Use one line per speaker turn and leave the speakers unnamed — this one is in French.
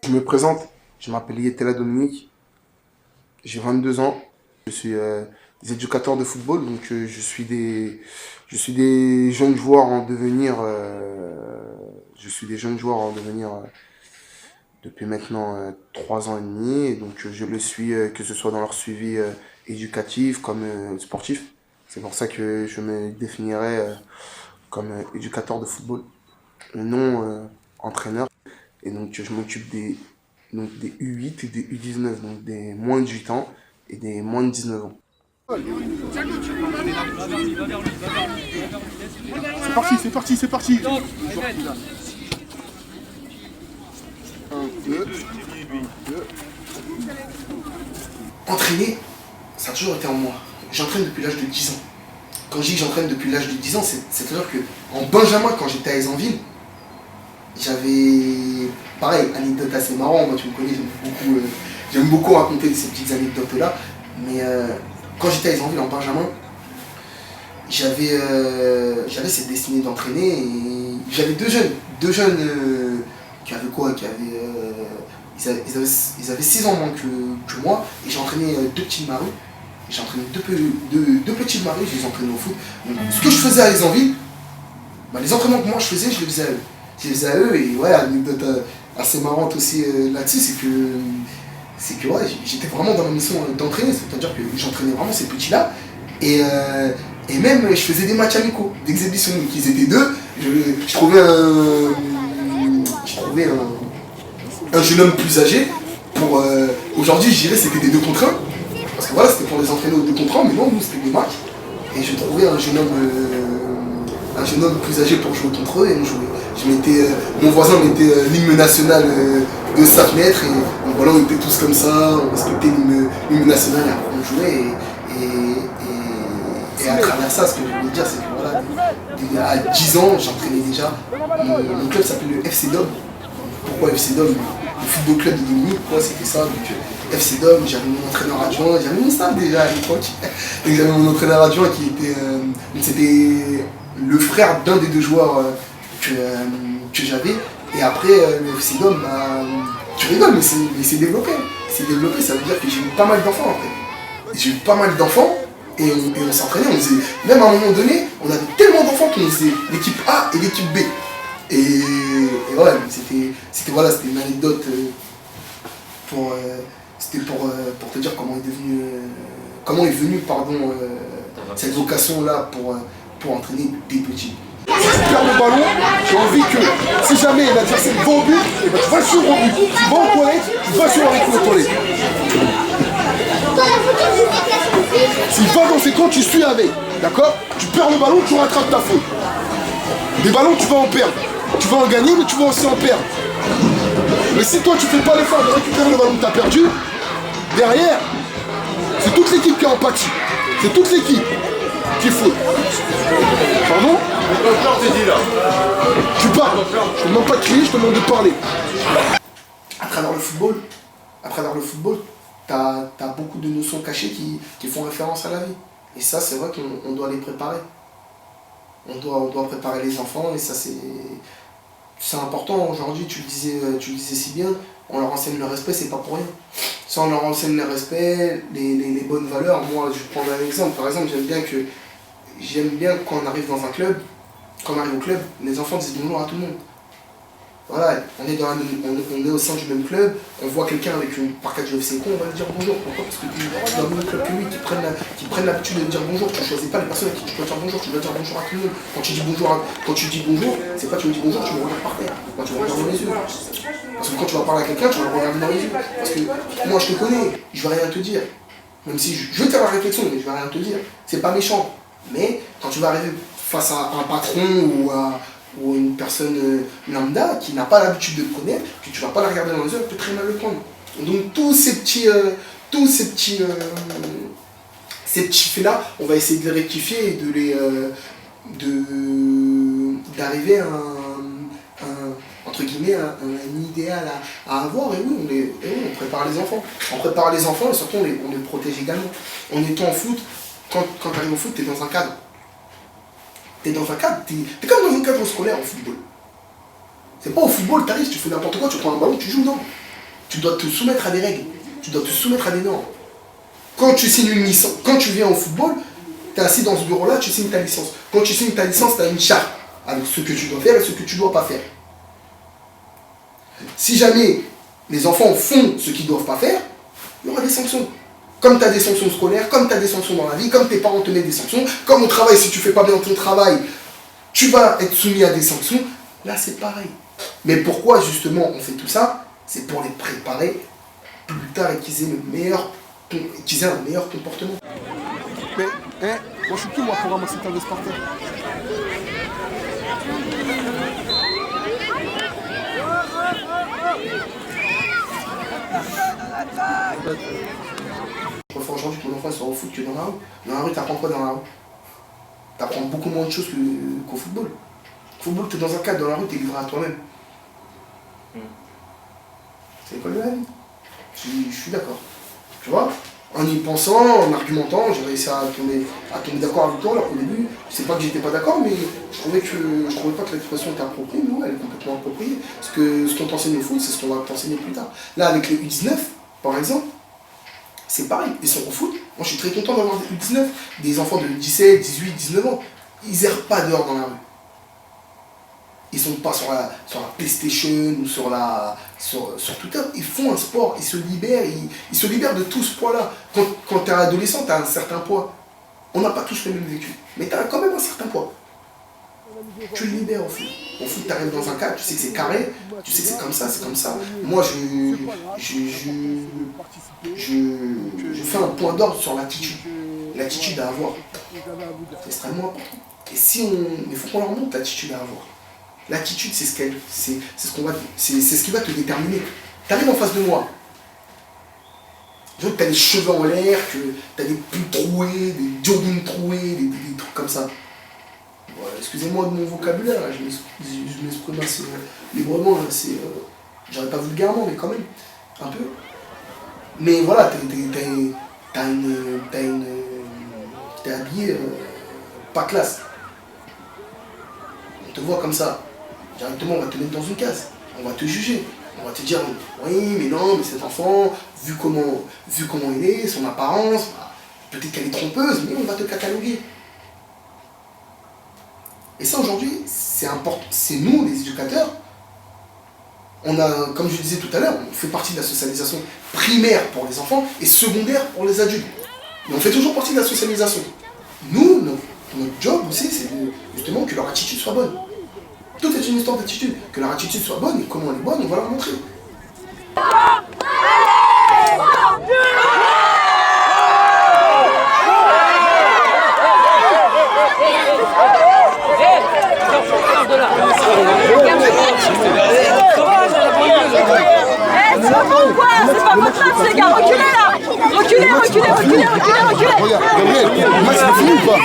Je me présente, je m'appelle Yetela Dominique, j'ai 22 ans, je suis éducateur de football, donc je suis des jeunes joueurs en devenir, depuis maintenant 3 ans et demi, et donc je le suis que ce soit dans leur suivi éducatif comme sportif. C'est pour ça que je me définirais comme éducateur de football, et non entraîneur. Et donc, je m'occupe des U8 et des U19, donc des moins de 8 ans et des moins de 19 ans.
C'est parti, c'est parti, c'est parti. Un, deux.
Entraîner, ça a toujours été en moi. J'entraîne depuis l'âge de 10 ans. Quand je dis que j'entraîne depuis l'âge de 10 ans, c'est-à-dire qu'en Benjamin, quand j'étais à Aizanville, j'avais, pareil, anecdote assez marrant, moi tu me connais, j'aime beaucoup raconter ces petites anecdotes-là, mais quand j'étais à Aizanville en Benjamin, j'avais cette destinée d'entraîner et j'avais deux jeunes qui avaient quoi, ils avaient 6 ans moins que moi, et j'ai entraîné deux petits marus, j'ai entraîné deux petits marus, je les entraînais au foot. Donc, ce que je faisais à Aizanville, les entraînements que moi je faisais, je les faisais à eux. Je les faisais à eux, et ouais, anecdote assez marrante aussi là-dessus, c'est que ouais, j'étais vraiment dans ma mission d'entraîner, c'est-à-dire que j'entraînais vraiment ces petits-là, et même je faisais des matchs amicaux, d'exhibition, donc ils étaient deux, je trouvais un jeune homme plus âgé, pour aujourd'hui je dirais c'était des 2 contre 1, parce que voilà, c'était pour les entraîner aux 2 contre 1, mais non, nous c'était des matchs, et je trouvais un jeune homme plus âgé pour jouer contre eux, et mon voisin mettait l'hymne national de 5 mètres, et donc voilà, on était tous comme ça, on respectait l'hymne national, et après on jouait, et à travers ça, ce que je voulais dire, c'est que voilà, à 10 ans, j'entraînais déjà, mon club s'appelait le FC Dom. Pourquoi FC Dom? Le football club de Dominique, quoi, c'était ça, donc FC Dom, j'avais mon entraîneur adjoint, j'avais mon staff déjà à l'époque, et j'avais mon entraîneur adjoint qui était, c'était le frère d'un des 2 joueurs que j'avais. Et après, le FC Dom, tu rigoles, mais c'est développé. C'est développé, ça veut dire que j'ai eu pas mal d'enfants en fait. J'ai eu pas mal d'enfants et on s'entraînait, on faisait, même à un moment donné, on avait tellement d'enfants qu'on faisait l'équipe A et l'équipe B. Et ouais, c'était voilà, c'était une anecdote c'était pour te dire comment est venue cette vocation-là pour entraîner des petits.
Si tu perds le ballon, j'ai envie que si jamais l'adversaire va au but, tu vas sur au but. Tu vas aux toilettes, tu vas sur la récré aux toilettes. S'il va dans ses camps, tu suis avec. D'accord? Tu perds le ballon, tu rattrapes ta faute. Des ballons, tu vas en perdre. Tu vas en gagner, mais tu vas aussi en perdre. Mais si toi, tu fais pas l'effort de récupérer le ballon que tu as perdu, derrière, c'est toute l'équipe qui est en pâtit. C'est toute l'équipe qui faute. Pardon? Tu parles. Je te demande pas de crier, je te demande de parler.
À travers le football, t'as beaucoup de notions cachées qui font référence à la vie. Et ça, c'est vrai qu'on doit les préparer. On doit préparer les enfants, et ça, c'est important. Aujourd'hui, tu le disais si bien, on leur enseigne le respect, c'est pas pour rien. Si on leur enseigne le respect, les bonnes valeurs, moi, je prends un exemple. Par exemple, j'aime bien quand on arrive dans un club, quand on arrive au club, les enfants disent bonjour à tout le monde. Voilà, on est au sein du même club, on voit quelqu'un avec une parquette du FC, on va lui dire bonjour. Pourquoi? Parce que tu es dans le même club que lui, qui prennent l'habitude de dire bonjour. Tu ne choisis pas les personnes à qui tu dois dire bonjour, tu dois dire bonjour à tout le monde. Quand tu dis bonjour, c'est pas tu me dis bonjour, tu me regardes par terre. Moi, tu me regardes dans les yeux. Parce que quand tu vas parler à quelqu'un, tu vas le regarder dans les yeux. Parce que moi, je te connais, je vais rien te dire. Même si je vais te faire la réflexion, mais je vais rien te dire. C'est pas méchant. Mais quand tu vas arriver face à un patron ou une personne lambda qui n'a pas l'habitude de te connaître, que tu ne vas pas la regarder dans les yeux, elle peut très mal le prendre. Donc tous ces petits faits-là, on va essayer de les rectifier et d'arriver à entre guillemets, un idéal à avoir. Et oui, on prépare les enfants. On prépare les enfants, et surtout on les protège également. En étant en foot, quand tu arrives au foot, tu es dans un cadre. T'es dans un cadre, t'es comme dans un cadre scolaire au football. C'est pas au football, t'arrives, tu fais n'importe quoi, tu prends un ballon, tu joues, non. Tu dois te soumettre à des règles. Tu dois te soumettre à des normes. Quand tu signes une licence, quand tu viens au football, tu es assis dans ce bureau-là, tu signes ta licence. Quand tu signes ta licence, tu as une charte avec ce que tu dois faire et ce que tu ne dois pas faire. Si jamais les enfants font ce qu'ils ne doivent pas faire, il y aura des sanctions. Comme tu as des sanctions scolaires, comme tu as des sanctions dans la vie, comme tes parents te mettent des sanctions, comme au travail, si tu ne fais pas bien ton travail, tu vas être soumis à des sanctions. Là, c'est pareil. Mais pourquoi, justement, on fait tout ça? C'est pour les préparer plus tard et qu'ils aient un meilleur comportement.
Mais, moi je suis qui moi pour ramasser ta veste par terre?
Je préfère aujourd'hui que mon enfant soit au foot que dans la rue. Dans la rue, t'apprends quoi dans la rue? T'apprends beaucoup moins de choses qu'au football. Au football, t'es dans un cadre, dans la rue, t'es livré à toi-même. C'est l'école de la vie. Je suis d'accord. Tu vois? En y pensant, en argumentant, j'ai réussi à tomber d'accord avec toi, alors qu'au début, c'est pas que j'étais pas d'accord, mais je trouvais pas que l'expression était appropriée, mais ouais, elle est complètement appropriée. Ce qu'on t'enseigne au foot, c'est ce qu'on va t'enseigner plus tard. Là, avec les U19, par exemple, c'est pareil, ils sont au foot. Moi, je suis très content d'avoir des U19, des enfants de 17, 18, 19 ans. Ils errent pas dehors dans la rue. Ils sont pas sur la PlayStation ou sur Twitter. Ils font un sport, ils se libèrent, ils se libèrent de tout ce poids-là. Quand tu es adolescent, tu as un certain poids. On n'a pas tous le même vécu, mais tu as quand même un certain poids. Tu le libères au foot. Au foot, tu arrives dans un cadre, tu sais que c'est carré, tu sais que c'est comme ça, c'est comme ça. Moi, je fais un point d'ordre sur l'attitude. L'attitude à avoir. C'est extrêmement important. Et il faut qu'on leur montre l'attitude à avoir. L'attitude, c'est ce qui va te déterminer. Tu arrives en face de moi. Tu as des cheveux en l'air, que tu as des pulls troués, des jogging troués, des trucs comme ça. Ouais, excusez-moi de mon vocabulaire, là, je m'exprime assez librement, j'aurais pas vulgairement, mais quand même, un peu. Mais voilà, t'es habillé pas classe. On te voit comme ça. Directement, on va te mettre dans une case. On va te juger. On va te dire, oui, mais non, mais cet enfant, vu comment il est, son apparence, peut-être qu'elle est trompeuse, mais on va te cataloguer. Et ça, aujourd'hui, c'est important. C'est nous, les éducateurs. On a, comme je disais tout à l'heure, on fait partie de la socialisation primaire pour les enfants et secondaire pour les adultes. Mais on fait toujours partie de la socialisation. Nous, notre job aussi, c'est justement que leur attitude soit bonne. Tout est une histoire d'attitude. Que leur attitude soit bonne et comment elle est bonne, on va leur montrer.
C'est pas votre place, les gars, reculez là! Reculez!
Regarde, Gabriel, moi c'est fini ou pas?